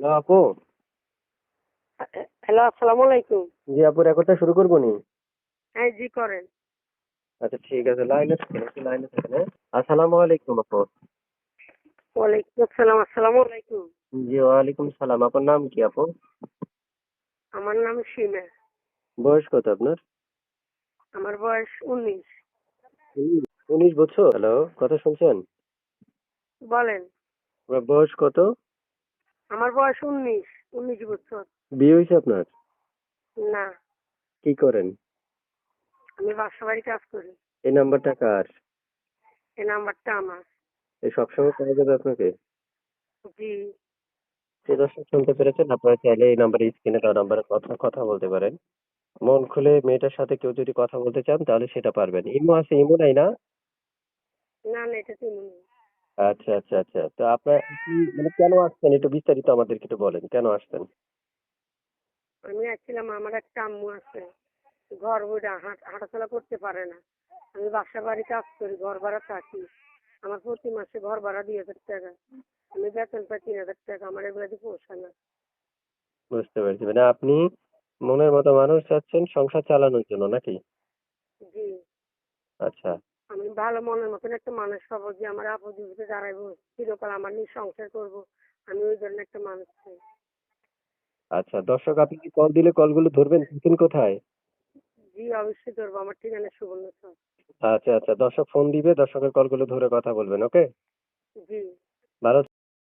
Hello আপু। Hello, আসসালামু আলাইকুম। জি আপু, রেকর্ডটা শুরু করবো নি? হ্যাঁ, জি করেন। আচ্ছা ঠিক আছে, লাইনে থাকেন, একটু লাইনে থাকেন, হ্যাঁ। আসসালামু আলাইকুম আপু। ওয়ালাইকুম আসসালাম, আসসালামু আলাইকুম। জি ওয়ালাইকুম সালাম। আপনার নাম কি আপু? আমার নাম সীমা। বয়স কত আপনার? আমার বয়স 19। 19 বছর? হ্যালো, কথা শুনছেন? বলেন। আপনার বয়স কত? আমার বয়স 19 বছর। বিয়ে হয়েছে আপনার? না, কি করেন? আমি বাসা বাড়ি কাজ করি। এই নাম্বারটা কার? এই নাম্বারটা আমার। এই সবসময় পাওয়া যাবে আপনাকে? জি। যে দর্শক শুনতে পেরেছেন, আপনারা চাইলে এই নাম্বারে, স্ক্রিনে দেওয়া নাম্বারে কথা কথা বলতে পারেন। মন খুলে মেয়েটার সাথে কেউ যদি কথা বলতে চান তাহলে সেটা পারবেন। ইমো আছে, ইমো নাই না? না, না, এটা তুমি না। আচ্ছা আচ্ছা আচ্ছা, তো আপনার কি মানে কেন আসছেন, একটু বিস্তারিত আমাদেরকে একটু বলেন, কেন আসছেন? আমি আসছিলাম, আমার একটা আম্মু আছে। ঘর বইটা হাঁটাচলা করতে পারে না। আমি বাসা বাড়ি কাজ করি, ঘর ভাড়া থাকি। আমার প্রতি মাসে ঘর ভাড়া 2,000 টাকা। আমি বেতন পাই 3,000 টাকা। আমার এগুলো দিয়ে পোষায় না। বুঝতে পেরেছি, মানে আপনি মনের মতো মানুষ চাচ্ছেন সংসার চালানোর জন্য নাকি? জি। আচ্ছা আমি ভালো মনের মতন একটা মানুষ পাবো যে আমার আপদ বিপদে দাঁড়াইবো, চিরকাল আমার নিয়ে সংসার করবো। আমি ওই ধরনের একটা মানুষ চাই। আচ্ছা, দর্শক আপনি কি কল দিলে কলগুলো ধরবেন? থাকেন কোথায়? জি, অবশ্যই ধরবো। আমার ঠিকানা সুবর্ণচর। আচ্ছা আচ্ছা, দর্শক ফোন দিবে, দর্শকের কলগুলো ধরে কথা বলবেন, ওকে? জি। ভালো